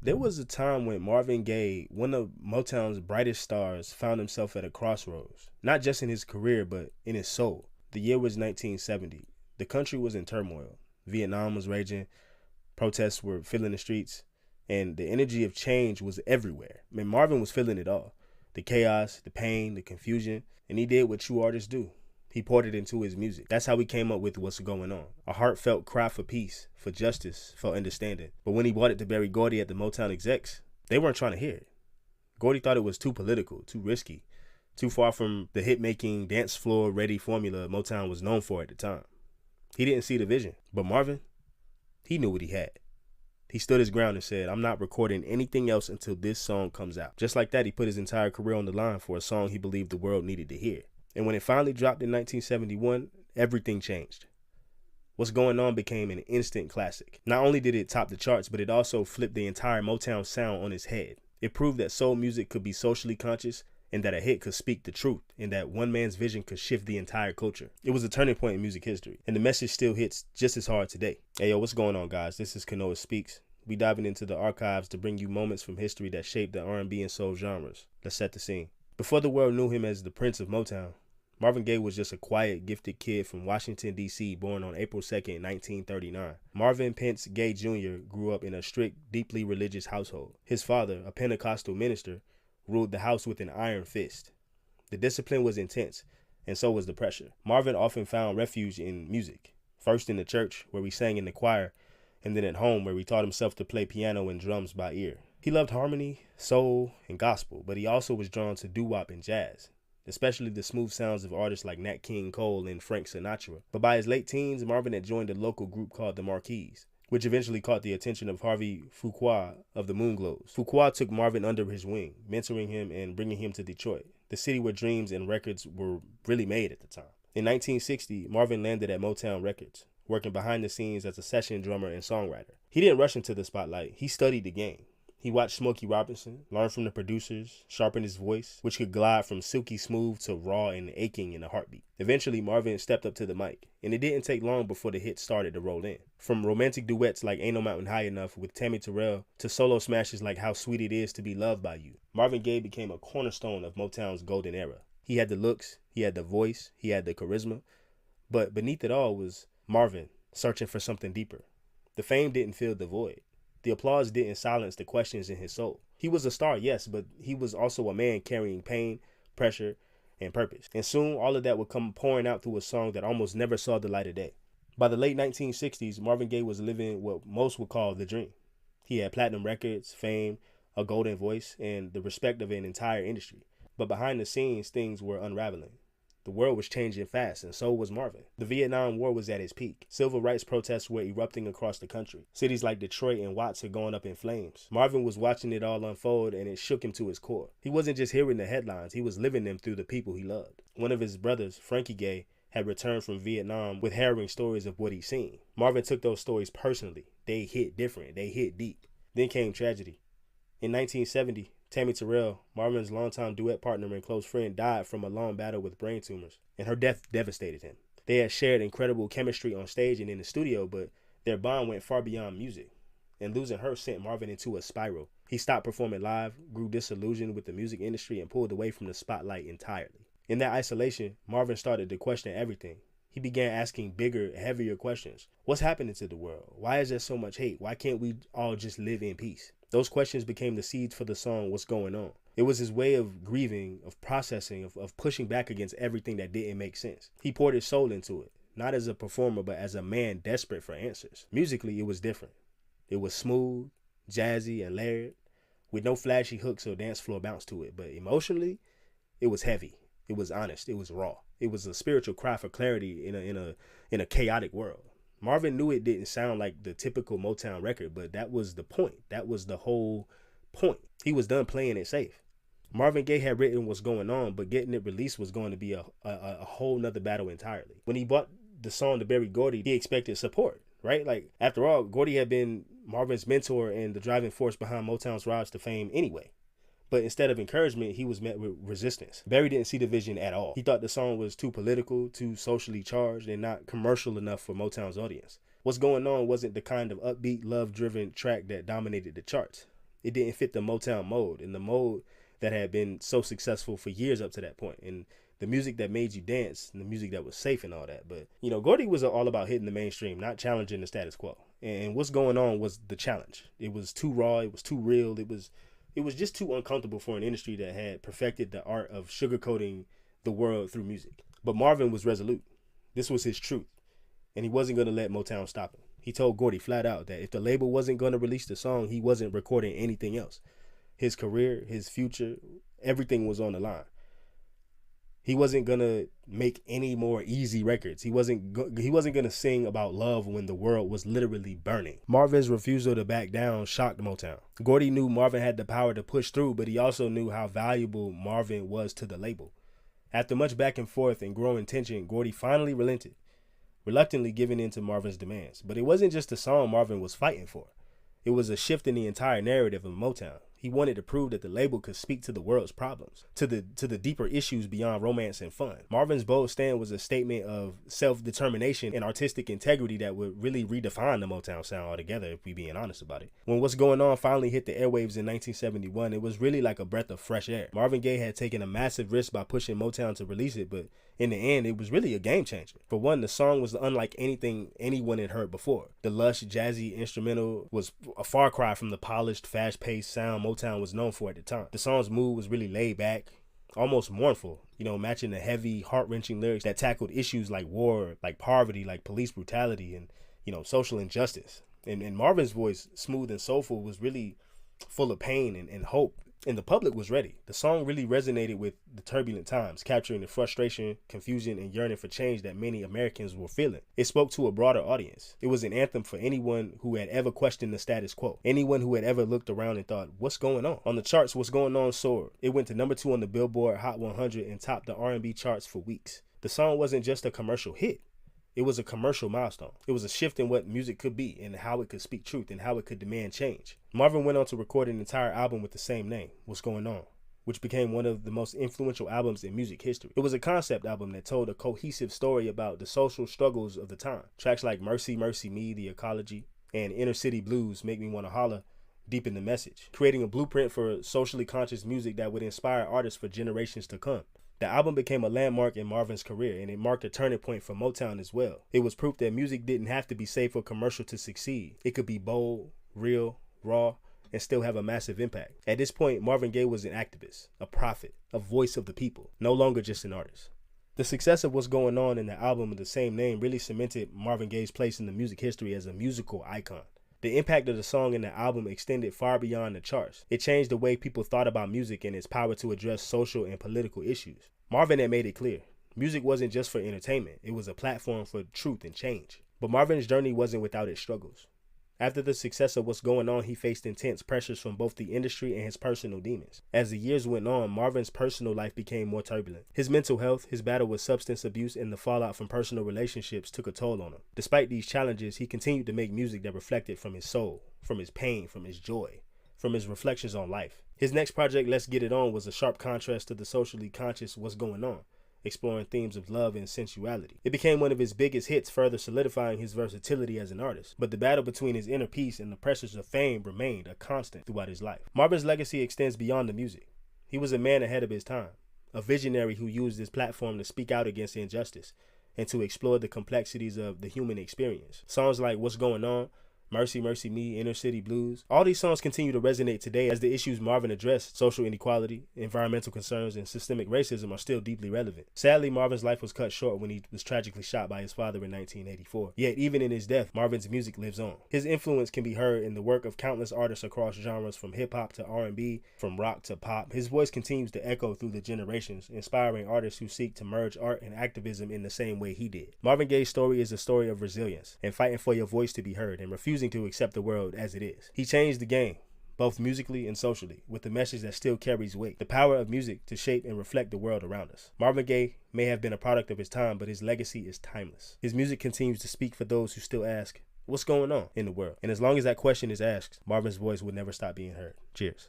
There was a time when Marvin Gaye, one of Motown's brightest stars, found himself at a crossroads, not just in his career, but in his soul. The year was 1970. The country was in turmoil. Vietnam was raging, protests were filling the streets, and the energy of change was everywhere. I mean, Marvin was feeling it all. The chaos, the pain, the confusion, and he did what true artists do. He poured it into his music. That's how he came up with What's Going On. A heartfelt cry for peace, for justice, for understanding. But when he brought it to Berry Gordy at the Motown execs, they weren't trying to hear it. Gordy thought it was too political, too risky, too far from the hit-making, dance floor ready formula Motown was known for at the time. He didn't see the vision. But Marvin, he knew what he had. He stood his ground and said, I'm not recording anything else until this song comes out. Just like that, he put his entire career on the line for a song he believed the world needed to hear. And when it finally dropped in 1971, everything changed. What's Going On became an instant classic. Not only did it top the charts, but it also flipped the entire Motown sound on its head. It proved that soul music could be socially conscious, and that a hit could speak the truth, and that one man's vision could shift the entire culture. It was a turning point in music history, and the message still hits just as hard today. Hey yo, what's going on, guys? This is Kanoa Speaks. We diving into the archives to bring you moments from history that shaped the R&B and soul genres. Let's set the scene. Before the world knew him as the Prince of Motown, Marvin Gaye was just a quiet, gifted kid from Washington, D.C., born on April 2nd, 1939. Marvin Pence Gaye Jr. grew up in a strict, deeply religious household. His father, a Pentecostal minister, ruled the house with an iron fist. The discipline was intense, and so was the pressure. Marvin often found refuge in music, first in the church, where he sang in the choir, and then at home, where he taught himself to play piano and drums by ear. He loved harmony, soul, and gospel, but he also was drawn to doo-wop and jazz, especially the smooth sounds of artists like Nat King Cole and Frank Sinatra. But by his late teens, Marvin had joined a local group called the Marquis, which eventually caught the attention of Harvey Fuqua of the Moonglows. Fuqua took Marvin under his wing, mentoring him and bringing him to Detroit, the city where dreams and records were really made at the time. In 1960, Marvin landed at Motown Records, working behind the scenes as a session drummer and songwriter. He didn't rush into the spotlight. He studied the game. He watched Smokey Robinson, learned from the producers, sharpened his voice, which could glide from silky smooth to raw and aching in a heartbeat. Eventually, Marvin stepped up to the mic, and it didn't take long before the hits started to roll in. From romantic duets like Ain't No Mountain High Enough with Tammy Terrell to solo smashes like How Sweet It Is to Be Loved by You, Marvin Gaye became a cornerstone of Motown's golden era. He had the looks, he had the voice, he had the charisma, but beneath it all was Marvin searching for something deeper. The fame didn't fill the void. The applause didn't silence the questions in his soul. He was a star, yes, but he was also a man carrying pain, pressure, and purpose. And soon, all of that would come pouring out through a song that almost never saw the light of day. By the late 1960s, Marvin Gaye was living what most would call the dream. He had platinum records, fame, a golden voice, and the respect of an entire industry. But behind the scenes, things were unraveling. The world was changing fast, and so was Marvin. The Vietnam War was at its peak. Civil rights protests were erupting across the country. Cities like Detroit and Watts had gone up in flames. Marvin was watching it all unfold, and it shook him to his core. He wasn't just hearing the headlines, he was living them through the people he loved. One of his brothers, Frankie Gaye, had returned from Vietnam with harrowing stories of what he'd seen. Marvin took those stories personally. They hit different. They hit deep. Then came tragedy. In 1970, Tammy Terrell, Marvin's longtime duet partner and close friend, died from a long battle with brain tumors, and her death devastated him. They had shared incredible chemistry on stage and in the studio, but their bond went far beyond music, and losing her sent Marvin into a spiral. He stopped performing live, grew disillusioned with the music industry, and pulled away from the spotlight entirely. In that isolation, Marvin started to question everything. He began asking bigger, heavier questions. What's happening to the world? Why is there so much hate? Why can't we all just live in peace? Those questions became the seeds for the song What's Going On. It was his way of grieving, of processing, of pushing back against everything that didn't make sense. He poured his soul into it, not as a performer, but as a man desperate for answers. Musically, it was different. It was smooth, jazzy, and layered, with no flashy hooks or dance floor bounce to it. But emotionally, it was heavy. It was honest. It was raw. It was a spiritual cry for clarity in a chaotic world. Marvin knew it didn't sound like the typical Motown record, but that was the point. That was the whole point. He was done playing it safe. Marvin Gaye had written What's Going On, but getting it released was going to be a whole nother battle entirely. When he brought the song to Berry Gordy, he expected support, right? Like, after all, Gordy had been Marvin's mentor and the driving force behind Motown's rise to fame anyway. But instead of encouragement, he was met with resistance. Berry didn't see the vision at all. He thought the song was too political, too socially charged, and not commercial enough for Motown's audience. What's Going On wasn't the kind of upbeat, love-driven track that dominated the charts. It didn't fit the Motown mold, and the mold that had been so successful for years up to that point, and the music that made you dance, and the music that was safe and all that. But, you know, Gordy was all about hitting the mainstream, not challenging the status quo. And what's going on was the challenge. It was too raw. It was too real. It was just too uncomfortable for an industry that had perfected the art of sugarcoating the world through music. But Marvin was resolute. This was his truth, and he wasn't going to let Motown stop him. He told Gordy flat out that if the label wasn't going to release the song, he wasn't recording anything else. His career, his future, everything was on the line. He wasn't going to make any more easy records. He wasn't going to sing about love when the world was literally burning. Marvin's refusal to back down shocked Motown. Gordy knew Marvin had the power to push through, but he also knew how valuable Marvin was to the label. After much back and forth and growing tension, Gordy finally relented, reluctantly giving in to Marvin's demands. But it wasn't just the song Marvin was fighting for. It was a shift in the entire narrative of Motown. He wanted to prove that the label could speak to the world's problems, to the deeper issues beyond romance and fun. Marvin's bold stand was a statement of self-determination and artistic integrity that would really redefine the Motown sound altogether, if we being honest about it. When What's Going On finally hit the airwaves in 1971, it was really like a breath of fresh air. Marvin Gaye had taken a massive risk by pushing Motown to release it, but in the end, it was really a game changer. For one, the song was unlike anything anyone had heard before. The lush, jazzy instrumental was a far cry from the polished, fast-paced sound Motown was known for at the time. The song's mood was really laid back, almost mournful, you know, matching the heavy, heart-wrenching lyrics that tackled issues like war, like poverty, like police brutality, and, you know, social injustice. And Marvin's voice, smooth and soulful, was really full of pain and hope. And the public was ready. The song really resonated with the turbulent times, capturing the frustration, confusion, and yearning for change that many Americans were feeling. It spoke to a broader audience. It was an anthem for anyone who had ever questioned the status quo, anyone who had ever looked around and thought, what's going on? On the charts, What's Going On soared. It went to number 2 on the Billboard Hot 100 and topped the R&B charts for weeks. The song wasn't just a commercial hit. It was a commercial milestone. It was a shift in what music could be and how it could speak truth and how it could demand change. Marvin went on to record an entire album with the same name, What's Going On, which became one of the most influential albums in music history. It was a concept album that told a cohesive story about the social struggles of the time. Tracks like Mercy, Mercy Me, The Ecology, and Inner City Blues, Make Me Wanna Holler, deepened the message, creating a blueprint for socially conscious music that would inspire artists for generations to come. The album became a landmark in Marvin's career, and it marked a turning point for Motown as well. It was proof that music didn't have to be safe or commercial to succeed. It could be bold, real, raw, and still have a massive impact. At this point, Marvin Gaye was an activist, a prophet, a voice of the people, no longer just an artist. The success of What's Going On in the album of the same name really cemented Marvin Gaye's place in the music history as a musical icon. The impact of the song and the album extended far beyond the charts. It changed the way people thought about music and its power to address social and political issues. Marvin had made it clear. Music wasn't just for entertainment. It was a platform for truth and change. But Marvin's journey wasn't without its struggles. After the success of What's Going On, he faced intense pressures from both the industry and his personal demons. As the years went on, Marvin's personal life became more turbulent. His mental health, his battle with substance abuse, and the fallout from personal relationships took a toll on him. Despite these challenges, he continued to make music that reflected from his soul, from his pain, from his joy, from his reflections on life. His next project, Let's Get It On, was a sharp contrast to the socially conscious What's Going On, exploring themes of love and sensuality. It became one of his biggest hits, further solidifying his versatility as an artist. But the battle between his inner peace and the pressures of fame remained a constant throughout his life. Marvin's legacy extends beyond the music. He was a man ahead of his time, a visionary who used his platform to speak out against injustice and to explore the complexities of the human experience. Songs like What's Going On, Mercy, Mercy Me, Inner City Blues. All these songs continue to resonate today as the issues Marvin addressed, social inequality, environmental concerns, and systemic racism, are still deeply relevant. Sadly, Marvin's life was cut short when he was tragically shot by his father in 1984. Yet, even in his death, Marvin's music lives on. His influence can be heard in the work of countless artists across genres, from hip-hop to R&B, from rock to pop. His voice continues to echo through the generations, inspiring artists who seek to merge art and activism in the same way he did. Marvin Gaye's story is a story of resilience and fighting for your voice to be heard and refusing to accept the world as it is. He changed the game, both musically and socially, with a message that still carries weight: the power of music to shape and reflect the world around us. Marvin Gaye may have been a product of his time, but his legacy is timeless. His music continues to speak for those who still ask, what's going on in the world? And as long as that question is asked, Marvin's voice will never stop being heard. Cheers.